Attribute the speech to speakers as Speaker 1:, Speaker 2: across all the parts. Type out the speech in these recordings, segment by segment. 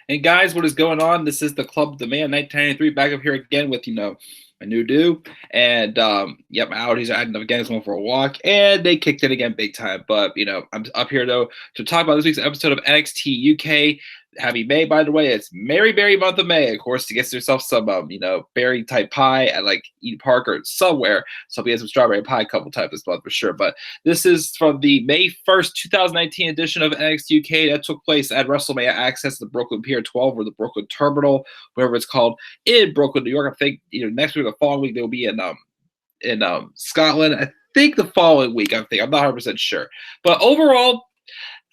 Speaker 1: And guys, what is going on? This is the Club the Man 1993 back up here again with a new do. And yep, my allergies are acting up again. I was going for a walk and they kicked it again big time. But I'm up here though to talk about this week's episode of NXT UK. Happy May, by the way. It's Merry Berry month of May. Of course, to get yourself some berry type pie at like Eden Park or somewhere. So we had some strawberry pie a couple times this month for sure. But this is from the May 1st, 2019 edition of NXT UK that took place at WrestleMania Access, the Brooklyn Pier 12 or the Brooklyn Terminal, whatever it's called, in Brooklyn, New York. I think next week or the following week they'll be in Scotland. I think the following week. I'm not 100% sure. But overall,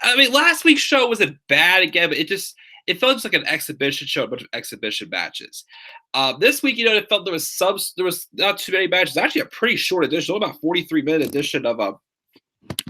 Speaker 1: I mean, last week's show wasn't bad again, but it felt just like an exhibition show, a bunch of exhibition matches. This week, it felt there was not too many matches. Actually, a pretty short edition, only about 43-minute edition of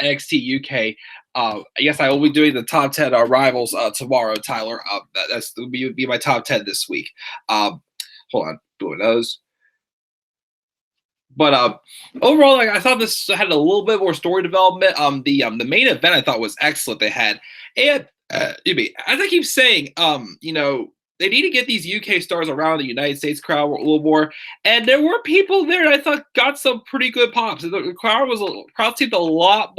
Speaker 1: NXT UK. I guess I will be doing the top 10 rivals tomorrow, Tyler. That's will be my top 10 this week. Hold on, doing those. But overall, like I thought this had a little bit more story development. The main event I thought was excellent. They had, and as I keep saying, they need to get these UK stars around the United States crowd a little more. And there were people there that I thought got some pretty good pops. The crowd seemed a little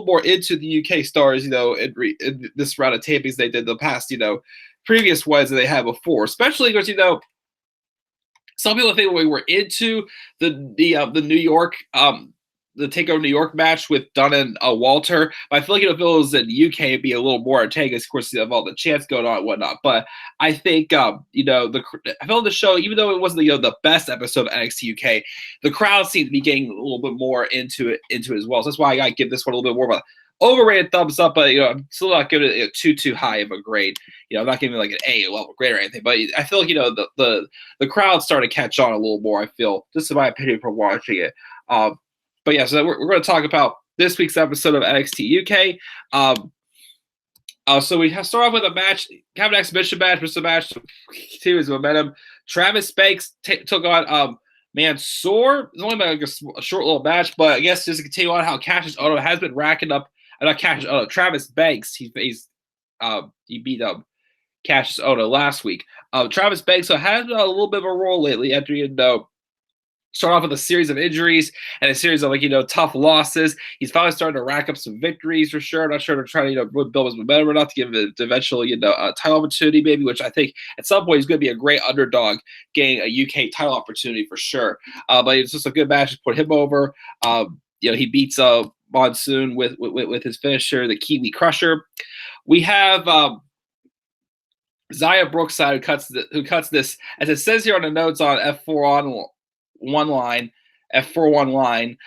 Speaker 1: more into the UK stars, in this round of tapings they did the past, previous ones that they had before, especially because some people think we were into the New York the Takeover New York match with Dunn and Walter. But I feel like if it was in the UK, it'd be a little more antagonist. Of course, you have all the chants going on and whatnot. But I think I felt the show, even though it wasn't the best episode of NXT UK, the crowd seemed to be getting a little bit more into it as well. So that's why I gotta give this one a little bit more of a overrated thumbs up, but I'm still not giving it too high of a grade. I'm not giving it like an A level grade or anything. But I feel like the crowd started to catch on a little more. I feel, just in my opinion, from watching it. But yeah, so we're going to talk about this week's episode of NXT UK. So we start off with a match, have an exhibition match, which is a match continue his momentum. Travis Banks took on Mansoor. It's only like a short little match, but I guess just to continue on how Cassius Ohno has been racking up. Not Cassius Ohno, Travis Banks. He beat up Cassius Ohno last week. Travis Banks has a little bit of a role lately after start off with a series of injuries and a series of tough losses. He's finally starting to rack up some victories for sure. I'm not sure to try to build his momentum or not to give him an eventual a title opportunity maybe, which I think at some point he's going to be a great underdog, getting a UK title opportunity for sure. But it's just a good match to put him over. He beats Monsoon with his finisher, the Kiwi Crusher. We have Zaya Brookside who cuts this, as it says here on the notes on F4 on one line, F41 line,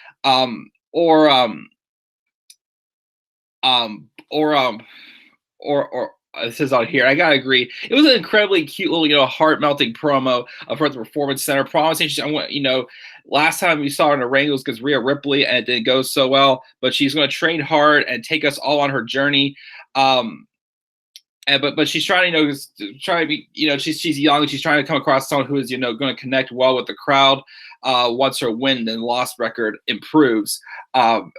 Speaker 1: or it says on here. I gotta agree. It was an incredibly cute little heart melting promo of her at the Performance Center, promising last time we saw her in the ring was because Rhea Ripley, and it didn't go so well. But she's going to train hard and take us all on her journey. But she's trying to be, she's young and she's trying to come across someone who is, going to connect well with the crowd once her win and loss record improves.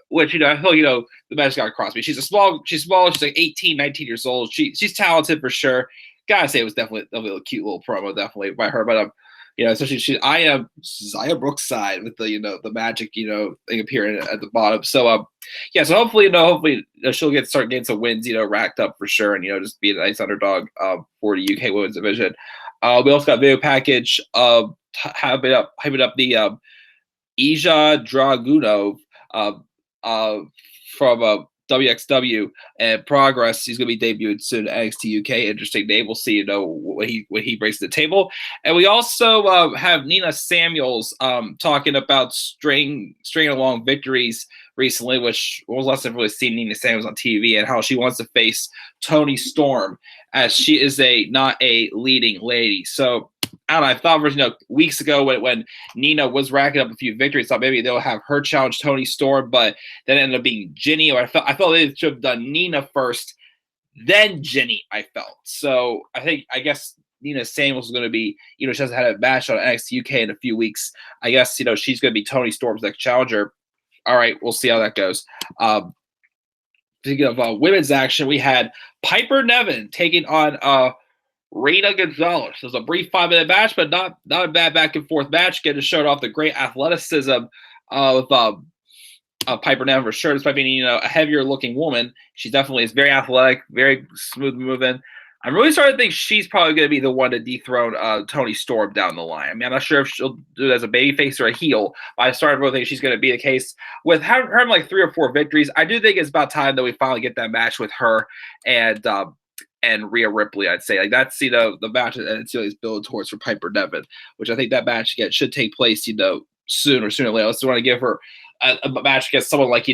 Speaker 1: Which, I feel, the match got across me. She's small, she's like 18, 19 years old. She's talented for sure. Gotta say it was definitely a cute little promo, definitely by her. But especially I am Zaya Brookside with the magic thing appearing at the bottom. So so hopefully she'll start getting some wins racked up for sure, and just be a nice underdog for the UK Women's Division. We also got video package hyping up the Ija Dragunov from WXW and Progress. He's going to be debuted soon at NXT UK. Interesting name. We'll see, what he brings to the table. And we also have Nina Samuels talking about stringing along victories recently, which was last I've really seen Nina Samuels on TV, and how she wants to face Toni Storm, as she is not a leading lady. So I don't know. I thought weeks ago when Nina was racking up a few victories, thought maybe they'll have her challenge Toni Storm, but then ended up being Ginny. Or I felt they should have done Nina first, then Ginny. I felt so. I guess Nina Samuels is going to be, she hasn't had a match on NXT UK in a few weeks. I guess she's going to be Toni Storm's next challenger. All right, we'll see how that goes. Speaking of women's action, we had Piper Niven taking on Reina Gonzalez. It was a brief 5-minute match, but not a bad back and forth match. Getting to show off the great athleticism of Piper Nevin for sure. Despite being a heavier looking woman, she definitely is very athletic, very smooth moving. I'm really starting to think she's probably going to be the one to dethrone Toni Storm down the line. I mean, I'm not sure if she'll do it as a babyface or a heel, but I started to think she's going to be the case. With her like 3 or 4 victories, I do think it's about time that we finally get that match with her and Rhea Ripley. I'd say like that's the match that NXT is building towards for Piper Nevin, which I think that match again should take place sooner or later. I just want to give her a match against someone like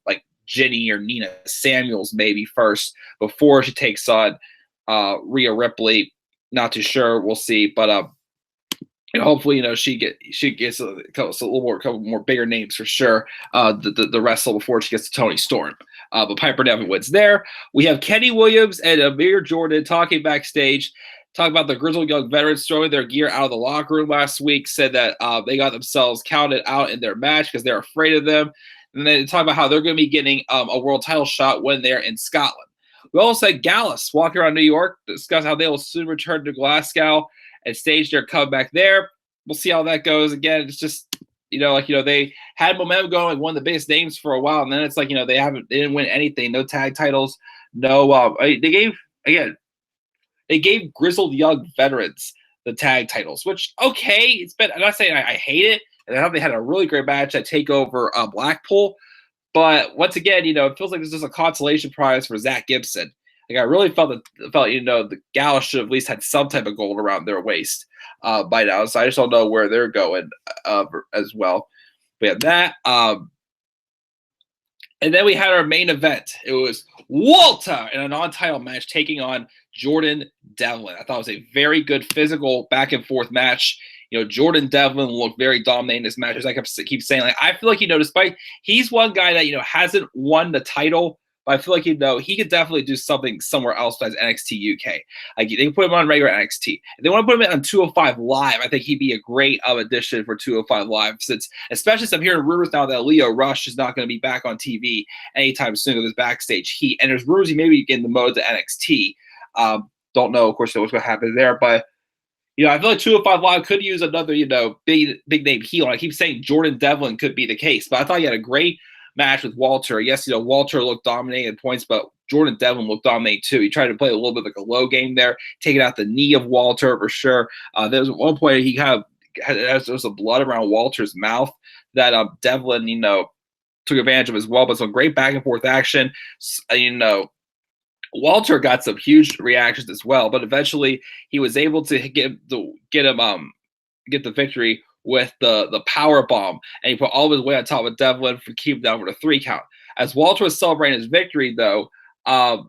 Speaker 1: like Jenny or Nina Samuels maybe first before she takes on Rhea Ripley. Not too sure. We'll see. But hopefully, she gets a couple more bigger names for sure. The wrestle before she gets to Toni Storm. But Piper Nevin wins there. We have Kenny Williams and Amir Jordan talking backstage. Talk about the grizzled young veterans throwing their gear out of the locker room last week. Said that they got themselves counted out in their match because they're afraid of them. And then talk about how they're going to be getting a world title shot when they're in Scotland. We also had Gallus walking around New York, discuss how they will soon return to Glasgow and stage their comeback there. We'll see how that goes. Again, it's just they had momentum going, one of the biggest names for a while, and then it's like they didn't win anything, no tag titles, no. They gave grizzled young veterans the tag titles, which okay, I'm not saying I hate it, and I thought they had a really great match at Takeover Blackpool. But once again, it feels like this is a consolation prize for Zach Gibson. Like I really felt the Gallus should have at least had some type of gold around their waist by now. So I just don't know where they're going as well. We had that. And then we had our main event. It was Walter in a non-title match taking on Jordan Devlin. I thought it was a very good physical back and forth match. Jordan Devlin looked very dominating in this match. As I keep saying, like I feel like despite he's one guy that hasn't won the title, but I feel like he could definitely do something somewhere else besides NXT UK. Like they can put him on regular NXT. If they want to put him on 205 Live, I think he'd be a great addition for 205 Live. Especially since I'm hearing rumors now that Leo Rush is not going to be back on TV anytime soon with his backstage heat, and there's rumors he may be getting the mode to NXT. Don't know, of course, what's going to happen there, but. I feel like 205 Live could use another, big name heel. I keep saying Jordan Devlin could be the case, but I thought he had a great match with Walter. Yes, Walter looked dominating at points, but Jordan Devlin looked dominating too. He tried to play a little bit like a low game there, taking out the knee of Walter for sure. There was at one point he there was a blood around Walter's mouth that Devlin, took advantage of as well. But some great back and forth action. Walter got some huge reactions as well, but eventually he was able to get the victory with the power bomb, and he put all of his weight on top of Devlin for keeping down for the 3 count. As Walter was celebrating his victory, though, out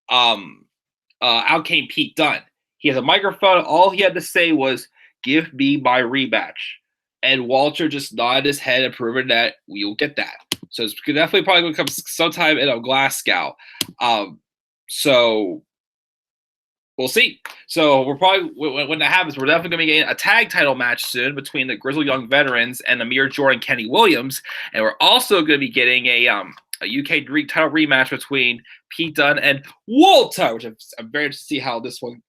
Speaker 1: came Pete Dunne. He has a microphone. All he had to say was, "Give me my rematch," and Walter just nodded his head and proving that we'll get that. So it's definitely probably going to come sometime in Glasgow. So we'll see. So we're probably, when that happens, we're definitely going to be getting a tag title match soon between the Grizzled Young Veterans and Amir Jordan, Kenny Williams. And we're also going to be getting a UK title rematch between Pete Dunne and Walter, which I'm very interested to see how this one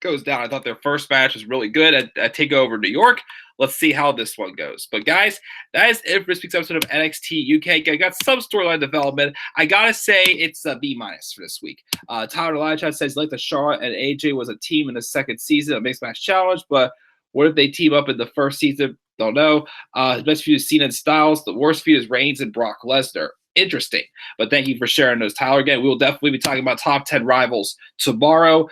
Speaker 1: goes down. I thought their first match was really good at TakeOver New York. Let's see how this one goes. But guys, that is it for this week's episode of NXT UK. I got some storyline development. I gotta say it's a B- for this week. Tyler Elijah says like the Charlotte and AJ was a team in the second season of Mixed Match Challenge, but what if they team up in the first season? Don't know. His best feud is Cena and Styles. The worst feud is Reigns and Brock Lesnar. Interesting. But thank you for sharing those, Tyler. Again, we will definitely be talking about top 10 rivals tomorrow.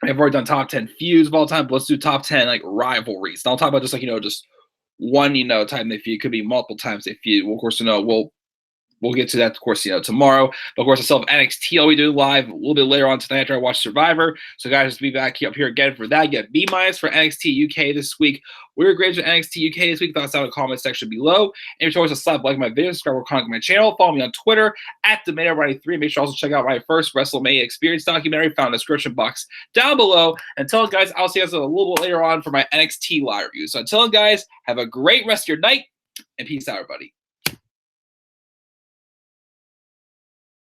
Speaker 1: I've already done top 10 feuds of all time, but let's do top 10 rivalries. And I'll talk about just just one time they feud. It could be multiple times they feud. Well, of course, we'll get to that, of course, tomorrow. But of course, I still have NXT I'll be doing live a little bit later on tonight after I watch Survivor. So guys, just be back up here again for that. Get B- for NXT UK this week. We were great with NXT UK this week. Thoughts down in the comment section below. And if you're always slap like my video, subscribe or comment my channel. Follow me on Twitter at TheMayor93. Make sure also check out my first WrestleMania experience documentary found in the description box down below. Until guys, I'll see you guys a little bit later on for my NXT live review. So until guys, have a great rest of your night and peace out, everybody.